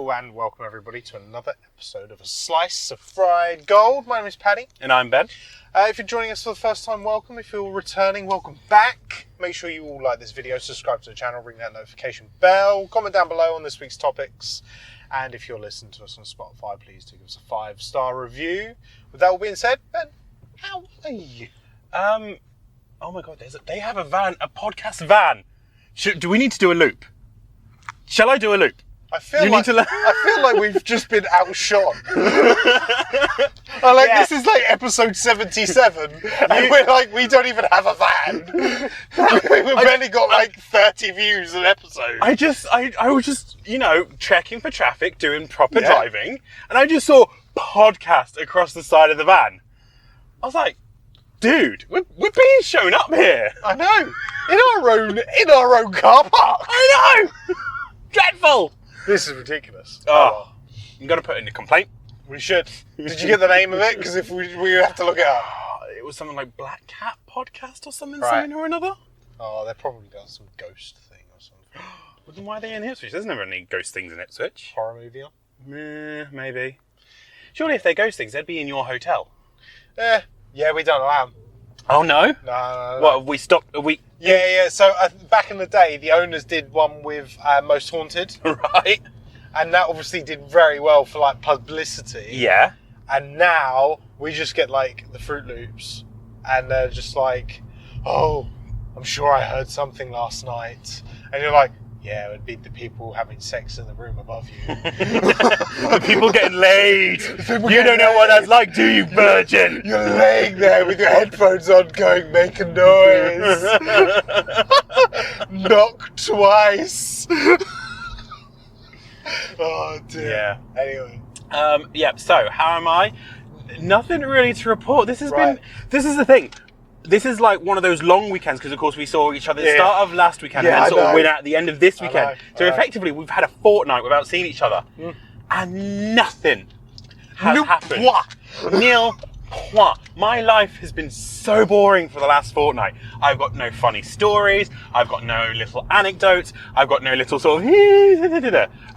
Hello and welcome everybody to another episode of A Slice of Fried Gold. My name is Paddy. And I'm Ben. If you're joining us for the first time, welcome. If you're returning, welcome back. Make sure you all like this video, subscribe to the channel, ring that notification bell, comment down below on this week's topics. And if you're listening to us on Spotify, please do give us a 5-star review. With that all being said, Ben, how are you? Oh my God, they have a van, a podcast van. Do we need to do a loop? Shall I do a loop? I feel like we've just been outshot. This is like episode 77, and we're like, we don't even have a van. We've only got like 30 views an episode. I was just, checking for traffic, doing proper driving, and I just saw podcast across the side of the van. I was like, dude, we're being shown up here. I know. In our own car park. I know. Dreadful. This is ridiculous. Oh, I'm going to put in a complaint. We should. Did you get the name of it? Because if we have to look it up. It was something like Black Cat Podcast or something or another. Oh, they probably done some ghost thing or something. Well, then why are they in Ipswich? There's never any ghost things in Ipswich. Horror movie on? Maybe. Surely if they're ghost things, they'd be in your hotel. Yeah, we don't allow them. Oh, no? No. What, we stopped? Yeah. So back in the day, the owners did one with Most Haunted. Right. And that obviously did very well for like publicity. Yeah. And now we just get like the Fruit Loops and they're just like, oh, I'm sure I heard something last night. And you're like, yeah, it would be the people having sex in the room above you. The people getting laid. You don't know what that's like, do you, virgin? You're laying there with your headphones on going, make a noise. Knock twice. Oh, dear. Yeah. Anyway. So, how am I? Nothing really to report. This is the thing. This is like one of those long weekends because, of course, we saw each other at the start of last weekend and then sort of win out at the end of this weekend. So effectively, we've had a fortnight without seeing each other. And nothing has happened. Nil point. My life has been so boring for the last fortnight. I've got no funny stories. I've got no little anecdotes. I've got no little sort of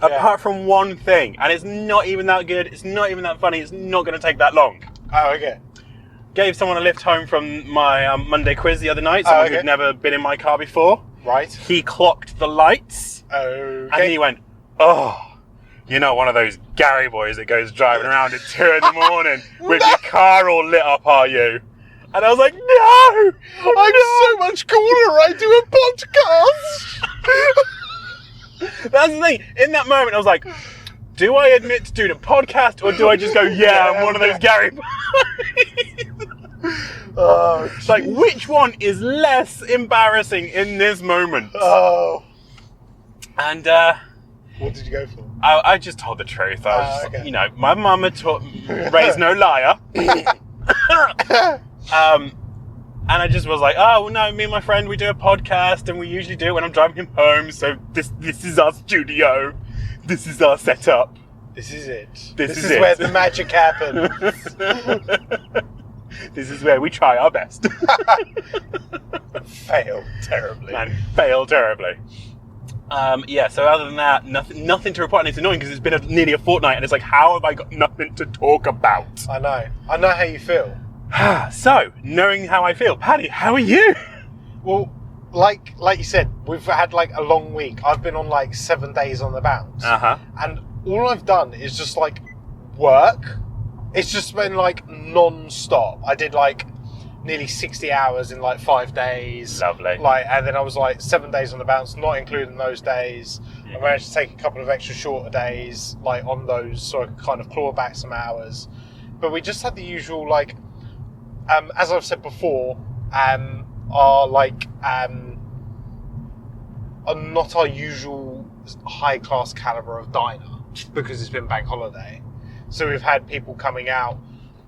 apart from one thing. And it's not even that good. It's not even that funny. It's not going to take that long. Oh, okay. Gave someone a lift home from my Monday quiz the other night, someone who'd never been in my car before. Right. He clocked the lights. Okay. And he went, oh, you're not one of those Gary boys that goes driving around at 2 in the morning with your car all lit up, are you? And I was like, no! I'm so much cooler, I do a podcast! That's the thing. In that moment, I was like, do I admit to doing a podcast or do I just go, I'm one of those Gary boys? It's like, which one is less embarrassing in this moment? Oh. And, what did you go for? I just told the truth. I was my mum had raised no liar. And I just was like, oh, well, no, me and my friend, we do a podcast and we usually do it when I'm driving him home. So this is our studio. This is our setup. This is it. This is where the magic happens. This is where we try our best. Fail terribly. And fail terribly. So other than that, nothing to report. And it's annoying because it's been nearly a fortnight and it's like, how have I got nothing to talk about? I know how you feel. So, knowing how I feel, Paddy, how are you? Well, like you said, we've had like a long week. I've been on like 7 days on the bounce. And all I've done is just like work. It's just been like non-stop. I did like nearly 60 hours in like 5 days. Lovely. And then I was like 7 days on the bounce, not including those days. I managed to take a couple of extra shorter days like on those so I could kind of claw back some hours. But we just had the usual like, as I've said before, are not our usual high class caliber of diner because it's been bank holiday. So we've had people coming out.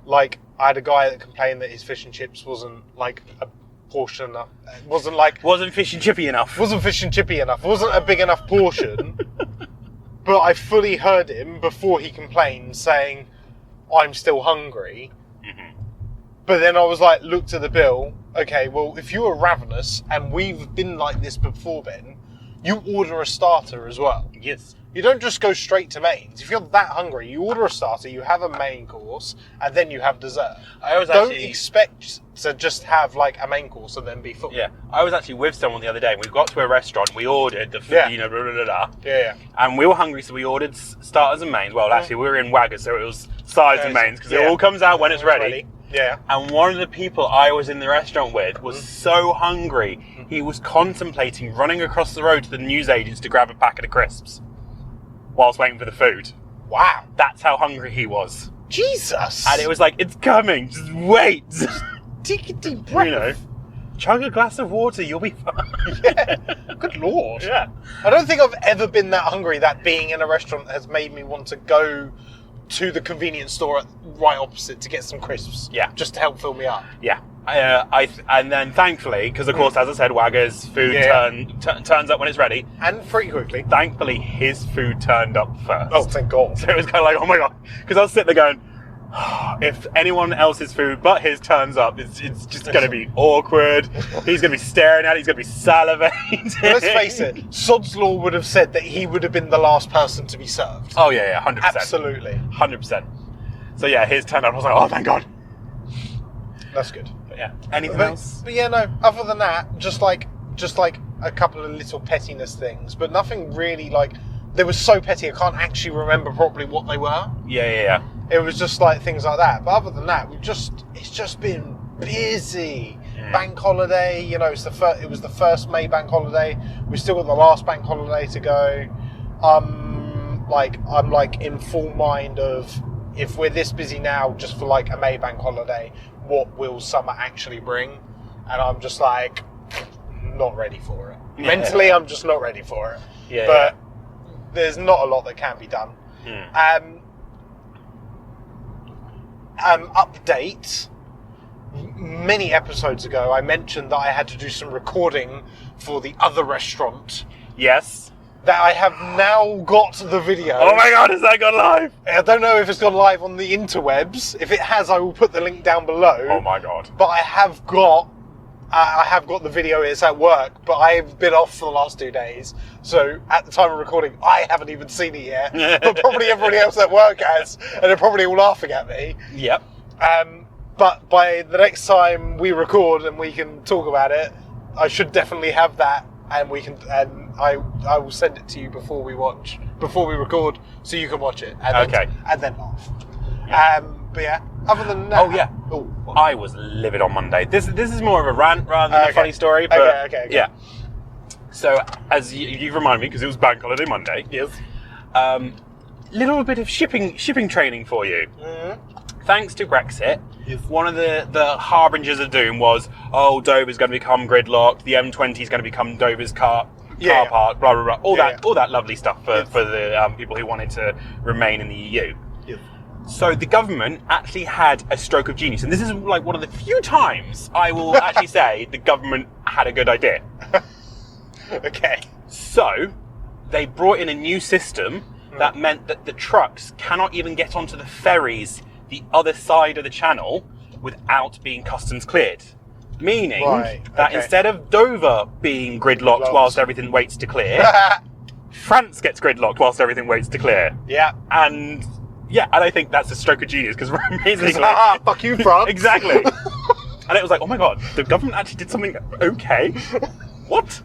Like I had a guy that complained that his fish and chips wasn't like a portion enough. Wasn't fish and chippy enough. Wasn't fish and chippy enough. Wasn't a big enough portion. But I fully heard him before he complained, saying, "I'm still hungry." But then I was like, looked at the bill. Okay, well, if you were ravenous and we've been like this before, Ben, you order a starter as well. Yes. You don't just go straight to mains. If you're that hungry, you order a starter, you have a main course, and then you have dessert. Don't expect to just have like a main course and then be full. Yeah, I was actually with someone the other day, and we got to a restaurant, we ordered the food, blah, blah, blah, blah. Yeah. And we were hungry, so we ordered starters and mains. Well, actually, we were in Wagga, so it was sides and mains, because it all comes out when it's ready. Yeah. And one of the people I was in the restaurant with was so hungry, he was contemplating running across the road to the newsagents to grab a packet of crisps whilst waiting for the food. Wow. That's how hungry he was. Jesus. And it was like, it's coming, just wait. Take a deep breath. You know, chug a glass of water, you'll be fine. Yeah. Good Lord. Yeah. I don't think I've ever been that hungry that being in a restaurant has made me want to go to the convenience store right opposite to get some crisps. Yeah. Just to help fill me up. Yeah. And then thankfully, because of course, as I said, Wagga's food turns up when it's ready. And pretty quickly. Thankfully, his food turned up first. Oh, thank God. So it was kind of like, oh my God. Because I was sitting there going, if anyone else's food but his turns up, it's just going to be awkward. He's going to be staring at it. He's going to be salivating. Well, let's face it, Sod's Law would have said that he would have been the last person to be served. Oh, yeah, 100%. Absolutely. 100%. So yeah, his turned up. I was like, oh, thank God. That's good. But yeah. Anything else? But yeah, no. Other than that, just like a couple of little pettiness things, but nothing really like. They were so petty, I can't actually remember properly what they were. Yeah. It was just like things like that. But other than that, it's just been busy. Yeah. Bank holiday, you know, it was the first May bank holiday. We've still got the last bank holiday to go. I'm in full mind of, if we're this busy now just for like a May bank holiday, what will summer actually bring? And I'm just like, not ready for it. Yeah. Mentally, I'm just not ready for it. Yeah. But there's not a lot that can be done. Update. Many episodes ago, I mentioned that I had to do some recording for the other restaurant. Yes. That I have now got the video. Oh my God, has that gone live? I don't know if it's gone live on the interwebs. If it has, I will put the link down below. Oh my God. But I have got the video. It's at work, but I've been off for the last 2 days. So at the time of recording, I haven't even seen it yet. But probably everybody else at work has, and they're probably all laughing at me. Yep. But by the next time we record and we can talk about it, I should definitely have that, and I will send it to you before we record, so you can watch it. And then laugh. Yeah. But yeah, other than that. Oh yeah. I was livid on Monday. This is more of a rant rather than a funny story. But okay. Yeah. So as you've reminded me, because it was Bank Holiday Monday. Yes. Little bit of shipping training for you. Mm-hmm. Thanks to Brexit, one of the harbingers of doom was, Dover's going to become gridlocked, the M20 is going to become Dover's car park, blah, blah, blah. All that lovely stuff for the people who wanted to remain in the EU. Yes. So the government actually had a stroke of genius. And this is like one of the few times I will actually say the government had a good idea. Okay. So they brought in a new system that meant that the trucks cannot even get onto the ferries the other side of the channel without being customs cleared. Meaning that instead of Dover being gridlocked whilst everything waits to clear, France gets gridlocked whilst everything waits to clear. Yeah. And I think that's a stroke of genius, because basically... fuck you, France. Exactly. And it was like, oh my God, the government actually did something okay? What?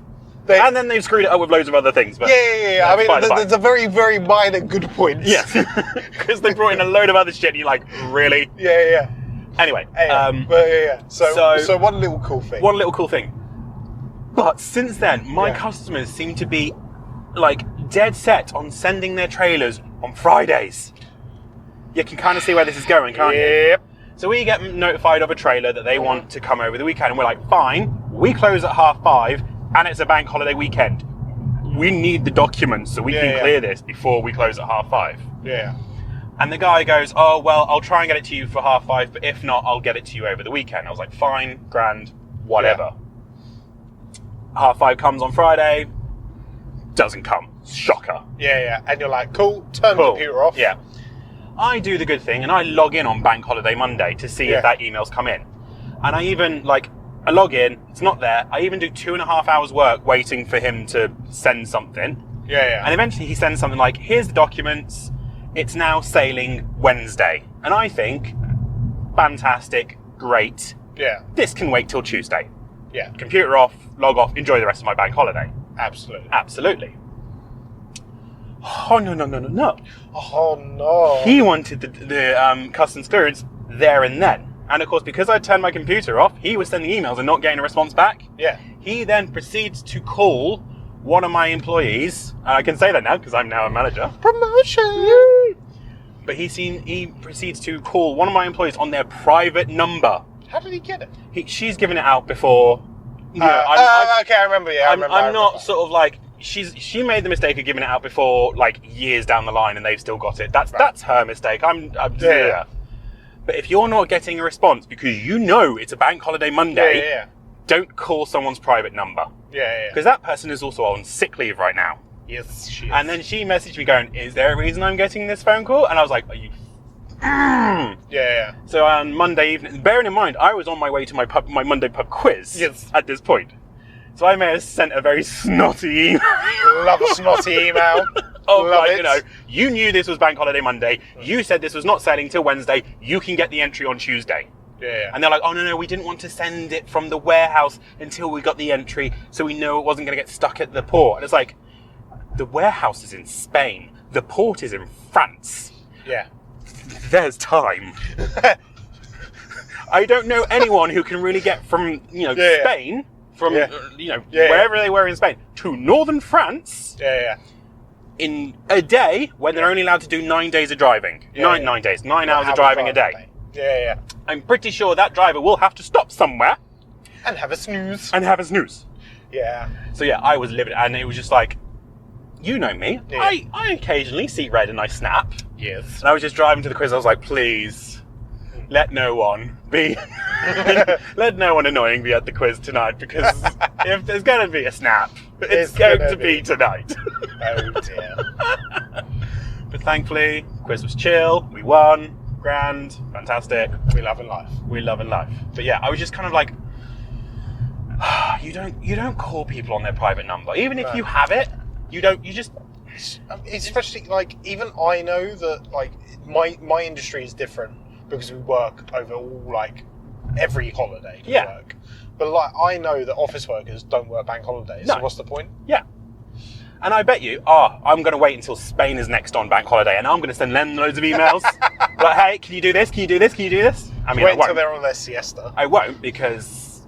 And then they've screwed it up with loads of other things. But yeah. I mean, there's a very, very minor good point. Yes. Because they brought in a load of other shit and you're like, really? Yeah. Anyway. So one little cool thing. But since then, my customers seem to be like dead set on sending their trailers on Fridays. You can kind of see where this is going, can't you? Yep. So we get notified of a trailer that they want to come over the weekend, and we're like, fine, we close at 5:30, and it's a bank holiday weekend. We need the documents so we can clear this before we close at 5:30. Yeah. And the guy goes, oh, well, I'll try and get it to you for 5:30, but if not, I'll get it to you over the weekend. I was like, fine, grand, whatever. 5:30 comes on Friday, doesn't come. Shocker. Yeah. And you're like, cool, turn the computer off. Yeah. I do the good thing, and I log in on Bank Holiday Monday to see if that email's come in. And I even, I log in, it's not there. I even do 2.5 hours work waiting for him to send something. Yeah. And eventually he sends something like, here's the documents, it's now sailing Wednesday. And I think, fantastic, great. Yeah. This can wait till Tuesday. Yeah. Computer off, log off, enjoy the rest of my bank holiday. Absolutely. Oh, no. Oh, no. He wanted the customs clearance there and then. And of course, because I turned my computer off, he was sending emails and not getting a response back. Yeah. He then proceeds to call one of my employees. I can say that now because I'm now a manager. Promotion! But he proceeds to call one of my employees on their private number. How did he get it? She's given it out before. Okay, I remember. Yeah, I'm not sort of like she made the mistake of giving it out before, like years down the line, and they've still got it. That's her mistake. Yeah. But if you're not getting a response because you know it's a bank holiday Monday, don't call someone's private number. Yeah. Because that person is also on sick leave right now. Yes, she is. And then she messaged me going, "Is there a reason I'm getting this phone call?" And I was like, "Are you?" Yeah. So on Monday evening, bearing in mind, I was on my way to my Monday pub quiz. Yes. At this point, so I may have sent a very snotty email. Love a snotty email. You knew this was Bank Holiday Monday. You said this was not sailing till Wednesday. You can get the entry on Tuesday. Yeah. And they're like, "Oh no, we didn't want to send it from the warehouse until we got the entry, so we know it wasn't going to get stuck at the port." And it's like, the warehouse is in Spain. The port is in France. Yeah. There's time. I don't know anyone who can really get from Spain, from wherever they were in Spain, to northern France. Yeah. In a day when they're only allowed to do 9 days of driving. 9 days, 9 hours of driving a day. Yeah. I'm pretty sure that driver will have to stop somewhere. And have a snooze. Yeah. So yeah, I was livid, and it was just like, you know me. Yeah. I occasionally see red and I snap. Yes. And I was just driving to the quiz. I was like, please, let no one annoying be at the quiz tonight, because if there's going to be a snap, it's going to be tonight. Oh dear. But thankfully, the quiz was chill. We won. Grand. Fantastic. We love in life. But yeah, I was just kind of like, you don't call people on their private number. Even if you have it, you just... Especially, like, even I know that, like, my industry is different because we work over all, like, every holiday we work. But, like, I know that office workers don't work bank holidays. No. So what's the point? Yeah. And I bet you, I'm going to wait until Spain is next on bank holiday, and I'm going to send them loads of emails. Like, hey, can you do this? Can you do this? Can you do this? I mean, wait until they're on their siesta. I won't, because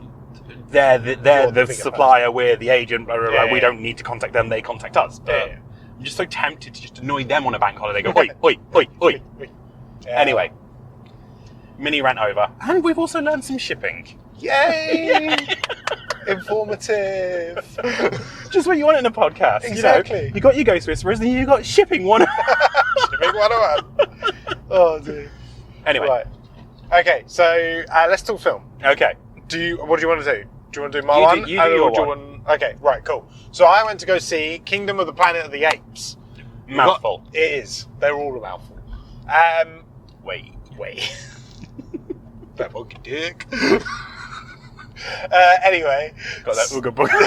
they're the supplier, we're the agent, blah, blah, blah. We don't need to contact them, they contact us. But I'm just so tempted to just annoy them on a bank holiday. Go, oi. Yeah. Anyway, mini rant over. And we've also learned some shipping. Yay! Informative. Just what you want in a podcast. Exactly. You got your Ghost Whisperers, and you got Shipping 101. Shipping 101. Oh, dear. Anyway. Right. Okay, so let's talk film. Okay. What do you want to do? Do you want to do my one? You do your one. Okay, right, cool. So I went to go see Kingdom of the Planet of the Apes. Mouthful. It is. They're all a mouthful. Wait. That monkey dick. Anyway. Got that ooga booga.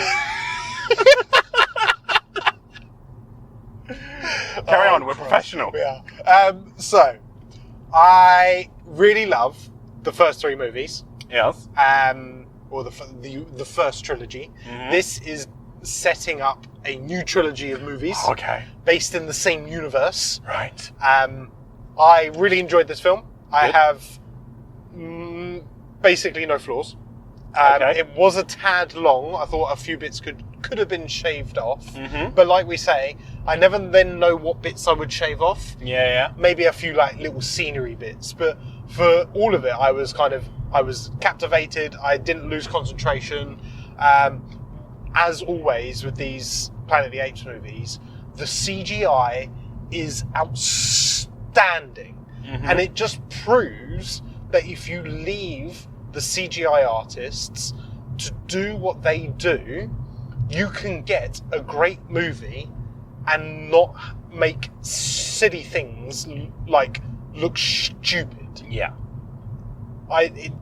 Carry on, we're professional. We are. So, I really love the first three movies. Yes. Or the first trilogy. Mm-hmm. This is setting up a new trilogy of movies. Okay. Based in the same universe. Right. I really enjoyed this film. I have basically no flaws. It was a tad long. I thought a few bits could have been shaved off. Mm-hmm. But like we say, I never then know what bits I would shave off. Yeah. Maybe a few like little scenery bits. But for all of it, I was captivated. I didn't lose concentration. As always with these Planet of the Apes movies, the CGI is outstanding. Mm-hmm. And it just proves that if you leave the CGI artists to do what they do, you can get a great movie and not make silly things like look stupid. Yeah.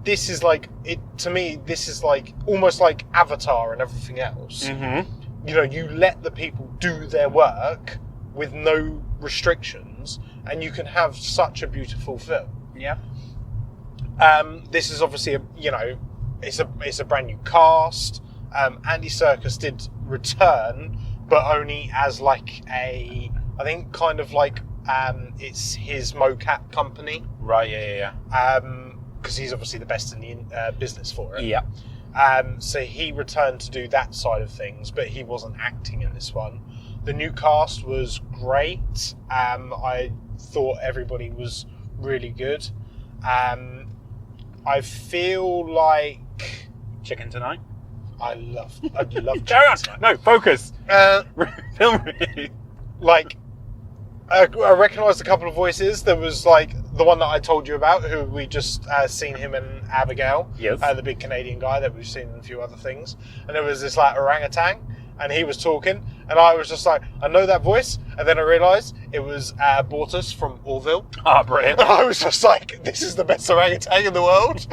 this is like it to me. This is like almost like Avatar and everything else. Mm-hmm. You know, you let the people do their work with no restrictions, and you can have such a beautiful film. Yeah. This is obviously it's a brand new cast. Andy Serkis did return, but only as like I think kind of like it's his mocap company. Right. Yeah. Because he's obviously the best in the business for it. Yeah. So he returned to do that side of things, but he wasn't acting in this one. The new cast was great. I thought everybody was really good. I feel like Chicken Tonight. I love Carry on. No, focus. Film review. Like, I recognised a couple of voices. There was like the one that I told you about, who we just seen him and Abigail. Yes. The big Canadian guy that we've seen in a few other things. And there was this like orangutan, and he was talking, and I was just like, I know that voice. And then I realised it was Bortus from Orville. Ah, brilliant. I was just like, this is the best orangutan in the world.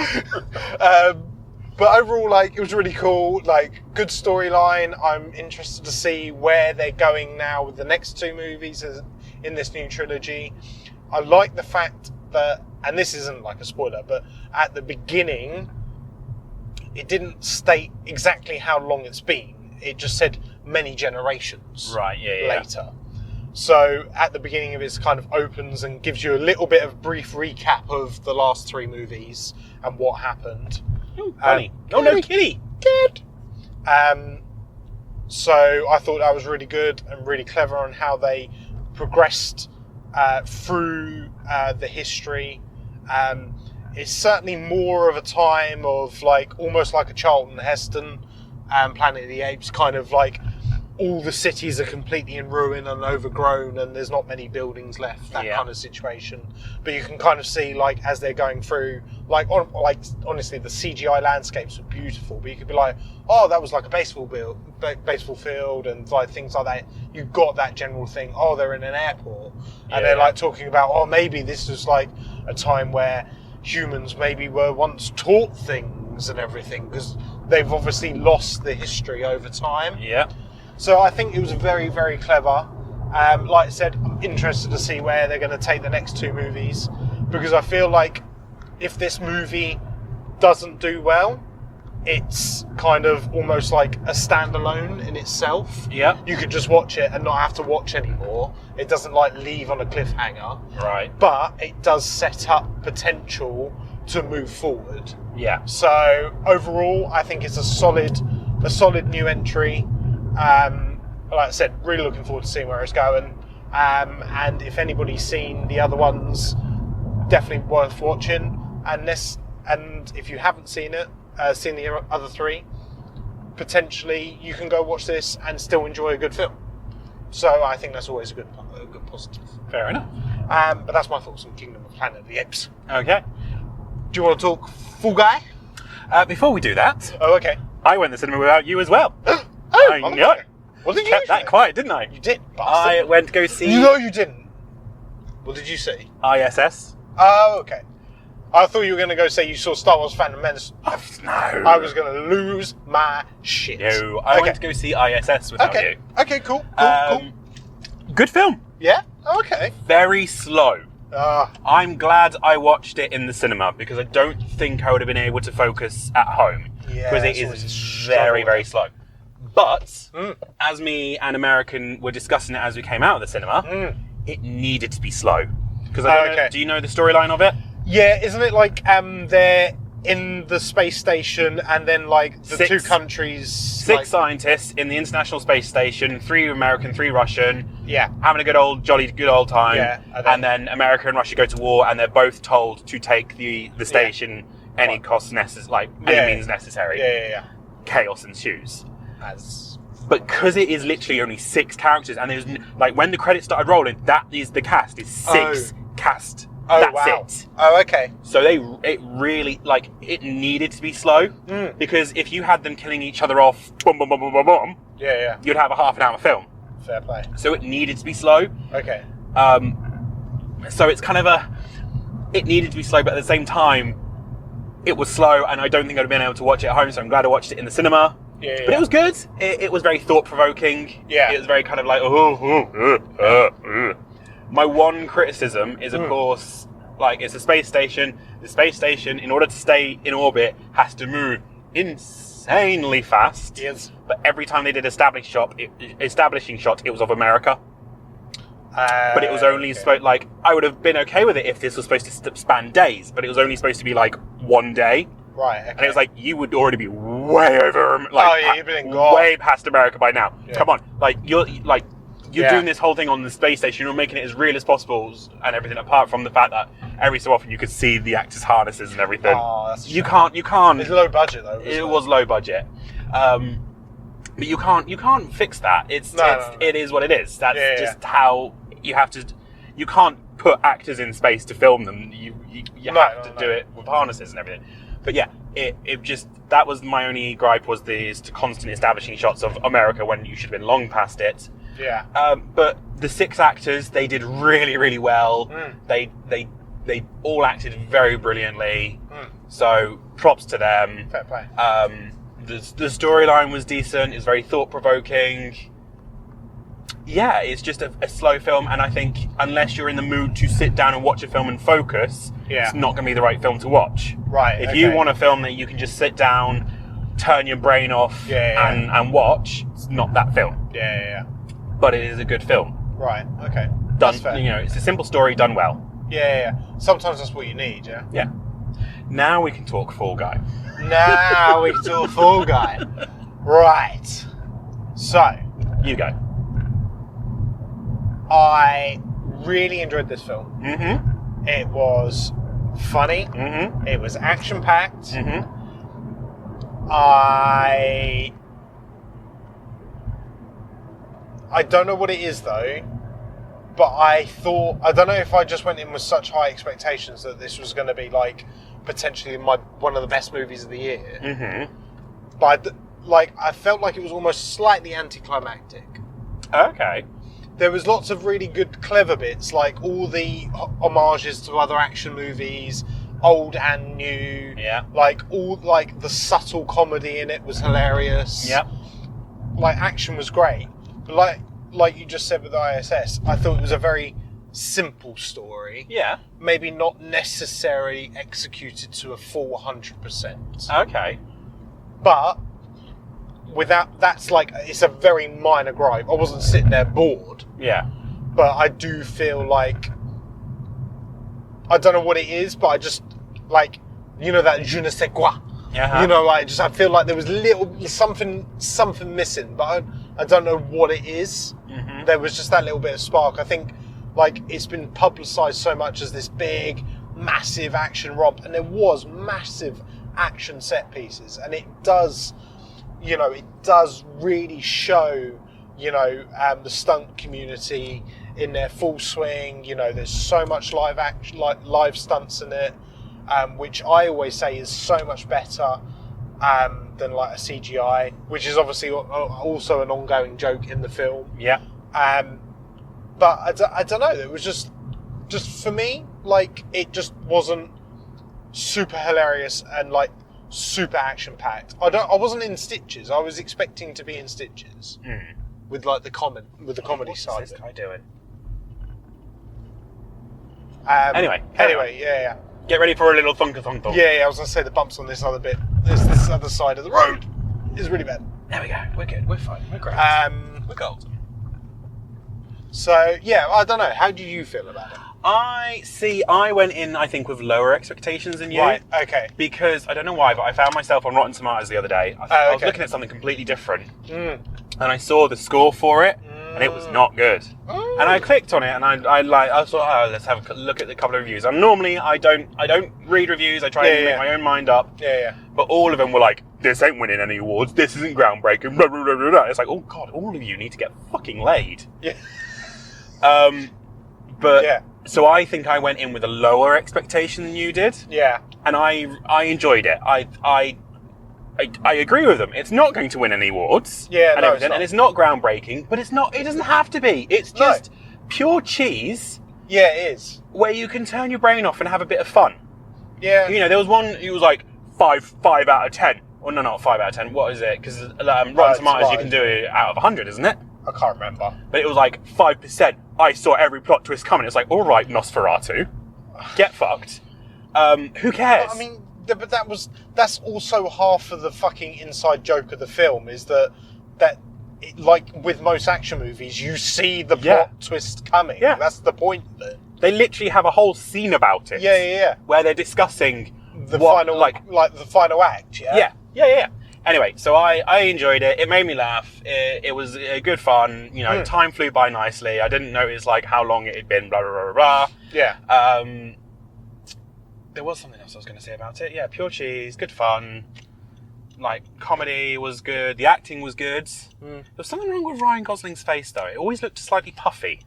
But overall, like, it was really cool. Like, good storyline. I'm interested to see where they're going now with the next two movies in this new trilogy. I like the fact that, and this isn't like a spoiler, but at the beginning, it didn't state exactly how long it's been. It just said many generations later. So at the beginning of it kind of opens and gives you a little bit of brief recap of the last three movies and what happened. Ooh, Paddy. Oh no, kitty. Good. So I thought that was really good and really clever on how they progressed through the history. It's certainly more of a time of like almost like a Charlton Heston Planet of the Apes, kind of like all the cities are completely in ruin and overgrown and there's not many buildings left, that kind of situation. But you can kind of see like as they're going through, like honestly the CGI landscapes are beautiful, but you could be like, oh, that was like a baseball field and like things like that. You got that general thing, oh, they're in an airport. And they're like talking about, oh, maybe this was like a time where humans maybe were once taught things and everything, because they've obviously lost the history over time. Yeah. So I think it was very, very clever. Like I said, I'm interested to see where they're going to take the next two movies, because I feel like if this movie doesn't do well, it's kind of almost like a standalone in itself. Yeah. You could just watch it and not have to watch anymore. It doesn't like leave on a cliffhanger. Right. But it does set up potential to move forward. Yeah. So overall, I think it's a solid new entry. Like I said, really looking forward to seeing where it's going. And if anybody's seen the other ones, definitely worth watching. And if you haven't seen the other three, potentially you can go watch this and still enjoy a good film. So I think that's always a good positive. Fair enough. But that's my thoughts on Kingdom of Planet of the Apes. Okay. Do you want to talk Full Guy? Before we do that, Oh, okay. I went to the cinema without you as well. Oh, I know. What did you Kept that quiet, didn't I? You did, I bastard. went to go see You didn't. What did you see? I.S.S. Oh, okay. I thought you were going to go say you saw Star Wars Phantom Menace. Oh, no. I was going to lose my shit. No, I went to go see I.S.S. without you. Okay, cool. Good film. Yeah? Oh, okay. Very slow. I'm glad I watched it in the cinema, because I don't think I would have been able to focus at home. Yeah, because it is very, very slow. But, as me and American were discussing it as we came out of the cinema, it needed to be slow. Because I don't know, do you know the storyline of it? Yeah, isn't it like they're in the space station and then like the two countries... Six scientists in the International Space Station, 3 American, 3 Russian. Yeah. Having a jolly good old time. Yeah. And then America and Russia go to war, and they're both told to take the station any cost necessary, any means necessary. Yeah. Chaos ensues. But because it is literally only 6 characters, and there's when the credits started rolling, that is the cast. Is 6 cast. Oh, That's wow. it. Oh, okay. So it really it needed to be slow, because if you had them killing each other off, boom, boom, boom, boom, boom, boom, you'd have a half an hour film. Fair play. So it needed to be slow. Okay. So it's kind of it needed to be slow, but at the same time, it was slow, and I don't think I'd have been able to watch it at home, so I'm glad I watched it in the cinema. Yeah, But it was good. It was very thought-provoking. Yeah. It was very kind of like, My one criticism is, of course, like, it's a space station. The space station, in order to stay in orbit, has to move insanely fast. Yes. But every time they did establishing shot, it was of America. But it was only like, I would have been okay with it if this was supposed to span days, but it was only supposed to be like one day. Right. Okay. And it was like, you would already be way over, like, you've been gone. way past America by now. Yeah. Come on, like you're doing this whole thing on the space station. You're making it as real as possible and everything. Apart from the fact that every so often you could see the actors' harnesses and everything. Oh, that's you can't. It's low budget though. It was low budget. But you can't fix that. It is what it is. That's just how you have to. You can't put actors in space to film them. You have to do it with harnesses and everything. But yeah, it just, that was my only gripe, was the constant establishing shots of America when you should have been long past it. Yeah. But the 6 actors, they did really, really well. They all acted very brilliantly. So props to them. Fair play. The storyline was decent. It's very thought-provoking. Yeah, it's just a slow film, and I think unless you're in the mood to sit down and watch a film and focus, it's not going to be the right film to watch. Right. If you want a film that you can just sit down, turn your brain off, and watch, it's not that film. Yeah. But it is a good film. Right. Okay. Done. That's fair. It's a simple story done well. Yeah. Sometimes that's what you need. Yeah. Yeah. Now we can talk Fall Guy. Now we can talk Fall Guy. Right. So You go. I really enjoyed this film. Mm-hmm. It was funny. Mm-hmm. It was action-packed. Mm-hmm. I don't know what it is though, but I don't know if I just went in with such high expectations that this was going to be like potentially one of the best movies of the year. Mm-hmm. But I felt like it was almost slightly anticlimactic. Okay. There was lots of really good, clever bits, like all the homages to other action movies, old and new. Yeah. Like the subtle comedy in it was hilarious. Yep. Like action was great, but like you just said with I.S.S, I thought it was a very simple story. Yeah. Maybe not necessarily executed to a full 100%. Okay. But it's a very minor gripe. I wasn't sitting there bored. Yeah. But I do feel like, I don't know what it is, but I just, like, you know, that je ne sais quoi. Uh-huh. You know, I feel like there was something missing, but I don't know what it is. Mm-hmm. There was just that little bit of spark. I think, like, it's been publicised so much as this big, massive action romp, and there was massive action set pieces, and it does really show, the stunt community in their full swing. You know, there's so much live stunts in it, which I always say is so much better than like a CGI, which is obviously also an ongoing joke in the film. Yeah. But I don't know. It was just for me, like, it just wasn't super hilarious and like super action packed. I wasn't in stitches. I was expecting to be in stitches with like the comedy What's side. this guy doing? Anyway, yeah. Get ready for a little thunk-a-thunk-thunk. Yeah, I was gonna say the bumps on this other bit. This other side of the road is really bad. There we go. We're good. We're fine. We're great. We're golden. So yeah, I don't know. How do you feel about it? I went in, I think, with lower expectations than you. Right. Okay. Because I don't know why, but I found myself on Rotten Tomatoes the other day. I was looking at something completely different, and I saw the score for it, and it was not good. And I clicked on it, and I thought, let's have a look at a couple of reviews. And normally I don't read reviews. I try and make my own mind up. Yeah. But all of them were like, this ain't winning any awards. This isn't groundbreaking. Blah, blah, blah, blah, blah. It's like, oh god, all of you need to get fucking laid. Yeah. But yeah. So I think I went in with a lower expectation than you did. Yeah. And I enjoyed it. I agree with them. It's not going to win any awards. Yeah, and no, everything, and it's not groundbreaking, but it's not. It doesn't have to be. It's just pure cheese. Yeah, it is. Where you can turn your brain off and have a bit of fun. Yeah. You know, there was one who was like, 5 out of 10. Well, no, not 5 out of 10. What is it? Because Rotten Tomatoes, you can do it out of 100, isn't it? I can't remember. But it was like 5%. I saw every plot twist coming. It's like, all right, Nosferatu, get fucked. Who cares? I mean, but that's also half of the fucking inside joke of the film is that like with most action movies, you see the plot twist coming. Yeah. That's the point of it. They literally have a whole scene about it. Yeah. Where they're discussing the final act. Yeah. Anyway, so I enjoyed it. It made me laugh. It was good fun. You know, time flew by nicely. I didn't notice like how long it had been. Blah blah blah blah. Yeah. There was something else I was going to say about it. Yeah, pure cheese, good fun. Like comedy was good. The acting was good. There was something wrong with Ryan Gosling's face though. It always looked slightly puffy.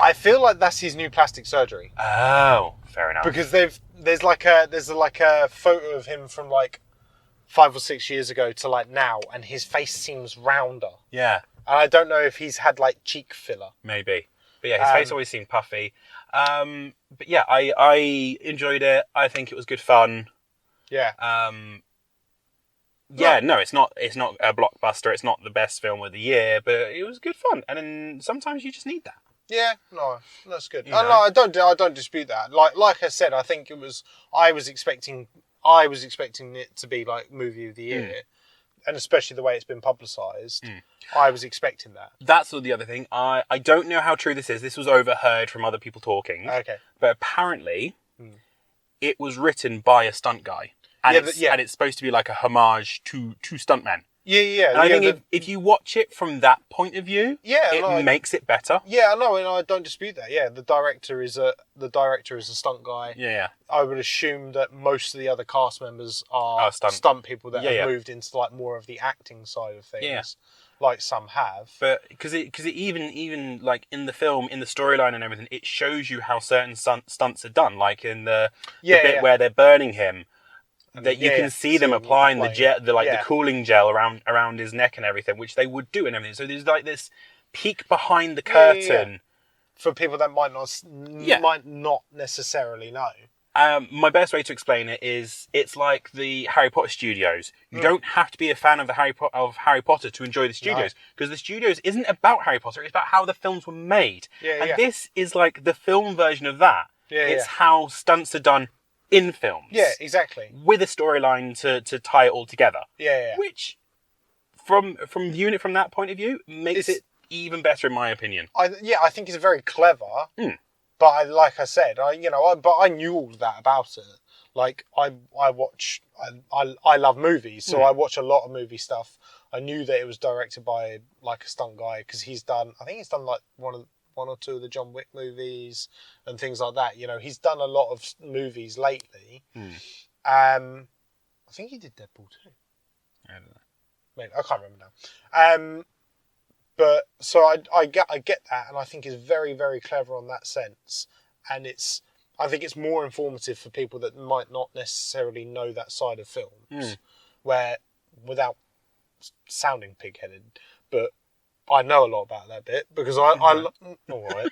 I feel like that's his new plastic surgery. Oh, fair enough. Because there's like a photo of him from like 5 or 6 years ago to like now, and his face seems rounder. Yeah. And I don't know if he's had like cheek filler. Maybe. But yeah, his face always seemed puffy. But yeah, I enjoyed it. I think it was good fun. Yeah. No, it's not a blockbuster. It's not the best film of the year, but it was good fun. And then sometimes you just need that. Yeah, no, that's good. You know? No, I don't dispute that. Like I said, I think it was. I was expecting it to be like movie of the year, and especially the way it's been publicised. I was expecting that. That's the other thing. I don't know how true this is. This was overheard from other people talking. Okay, but apparently, it was written by a stunt guy, and it's supposed to be like a homage to stuntmen. Yeah. And I think if you watch it from that point of view, it makes it better. Yeah, no, and I don't dispute that. Yeah, the director is a stunt guy. Yeah. I would assume that most of the other cast members are stunt people that have moved into like more of the acting side of things. Yeah. Like some have. But because it even like in the film, in the storyline and everything, it shows you how certain stunts are done. Like in the bit where they're burning him. That you can see them applying the cooling gel around his neck and everything, which they would do and everything. So there's like this peek behind the curtain for people that might not necessarily know. My best way to explain it is it's like the Harry Potter studios. You don't have to be a fan of Harry Potter to enjoy the studios, because the studios isn't about Harry Potter. It's about how the films were made. This is like the film version of that. It's how stunts are done in films. Yeah, exactly. With a storyline to tie it all together. Yeah. Which, from viewing it from that point of view, makes it even better in my opinion. I think it's very clever. But like I said, I knew all of that about it. Like I love movies, so I watch a lot of movie stuff. I knew that it was directed by like a stunt guy because he's done like one or two of the John Wick movies and things like that. You know, he's done a lot of movies lately. I think he did Deadpool too. I don't know. Maybe, I can't remember now. But so I get that, and I think it's very, very clever on that sense. And I think it's more informative for people that might not necessarily know that side of films, where without sounding pig-headed, but I know a lot about that bit because I all right,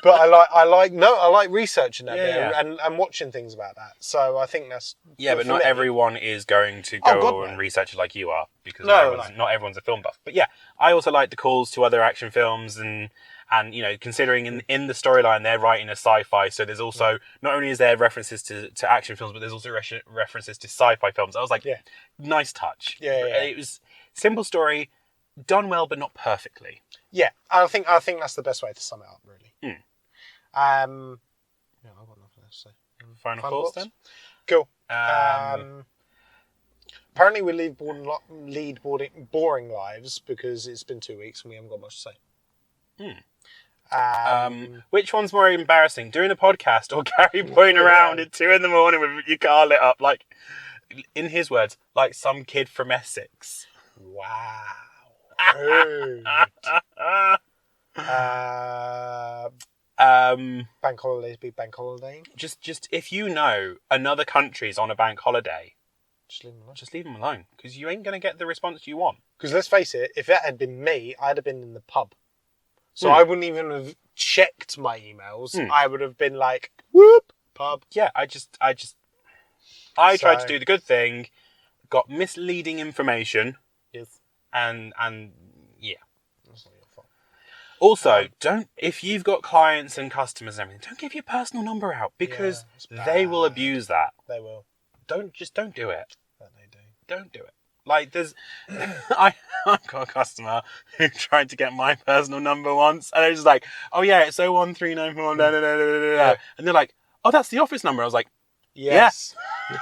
but I like researching that bit and watching things about that. So I think that's but not everyone is going to go and research it like you are, because not everyone's a film buff. But yeah, I also like the calls to other action films and you know, considering in the storyline they're writing a sci-fi, so there's also not only is there references to action films, but there's also references to sci-fi films. I was like, nice touch. It was simple story. Done well, but not perfectly. Yeah, I think that's the best way to sum it up, really. I've got nothing else to say. Final thoughts then? Cool. Apparently we lead boring lives because it's been 2 weeks and we haven't got much to say. Which one's more embarrassing, doing a podcast or Gary pointing around at 2 a.m. with your car lit up, like, in his words, like some kid from Essex? Wow. Bank holidays be bank holiday. Just if you know another country's on a bank holiday, just leave them alone. Just leave them alone, because you ain't gonna get the response you want. Because let's face it, if that had been me, I'd have been in the pub, so I wouldn't even have checked my emails. I would have been like, whoop, pub. Yeah, I tried to do the good thing. got misleading information. Yes. And yeah. That's not your fault. Also, if you've got clients and customers and everything, don't give your personal number out because they will abuse that. They will. Don't do it. But they do. Don't do it. Like I've got a customer who tried to get my personal number once, and I was just like, "Oh yeah, it's 01394 da da da da da," and they're like, "Oh, that's the office number." I was like, "Yes,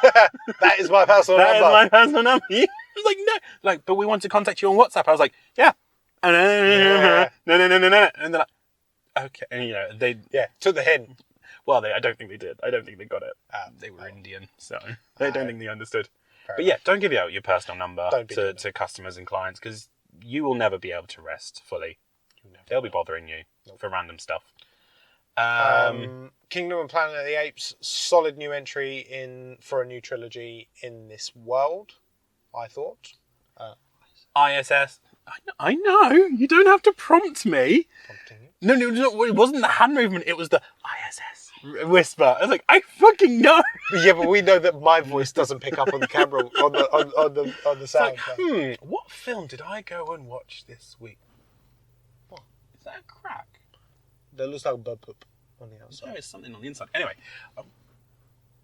that is my personal number. That is my personal number." I was like, "No, like, but we want to contact you on WhatsApp." I was like, "Yeah." No, and they're like, "Okay," and they took the hint. Well, I don't think they did. I don't think they got it. They were Indian, so I don't think they understood. But yeah, don't give out your personal number to customers and clients because you will never be able to rest fully. They'll be bothering you for random stuff. Kingdom and Planet of the Apes, solid new entry for a new trilogy in this world, I thought. I.S.S. I know. You don't have to prompt me. Prompting you? No, it wasn't the hand movement. It was the I.S.S. whisper. I was like, I fucking know. But we know that my voice doesn't pick up on the camera on the sound. Like, what film did I go and watch this week? What? Is that a crack? That looks like a bird poop on the outside. No, it's something on the inside. Anyway, I'm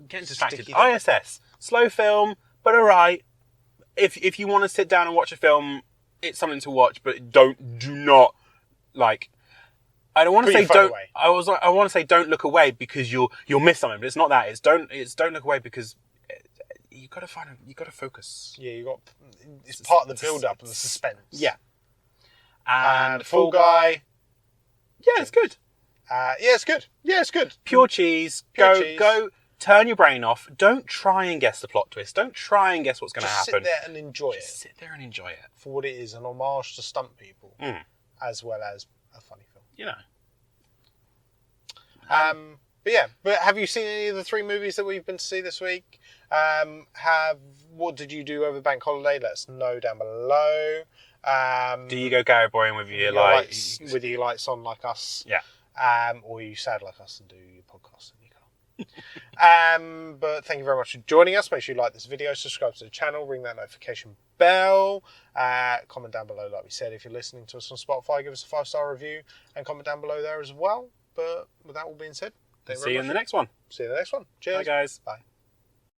getting distracted. I.S.S. Slow film, but alright. If you want to sit down and watch a film, it's something to watch, but do not like. I don't want to say don't. Away. I want to say don't look away because you'll miss something, but it's not that. It's don't look away because you got to focus. Yeah, it's part of the build up and the suspense. Yeah. And Fall Guy. Yeah, it's good. It's good. Yeah, it's good. Pure cheese. Go. Turn your brain off. Don't try and guess the plot twist. Don't try and guess what's going to happen. Sit there and enjoy it. Sit there and enjoy it for what it is, an homage to stunt people, as well as a funny film. You know. But have you seen any of the 3 movies that we've been to see this week? What did you do over the bank holiday? Let us know down below. Do you go Gary Boying with your lights? With your lights on like us? Yeah. Or you sad like us and do your podcast in your car? But thank you very much for joining us. Make sure you like this video, subscribe to the channel, ring that notification bell, comment down below like we said. If you're listening to us on Spotify, give us a 5-star review and comment down below there as well. But with that all being said, see you in the next one. See you in the next one. Cheers. Bye guys. Bye.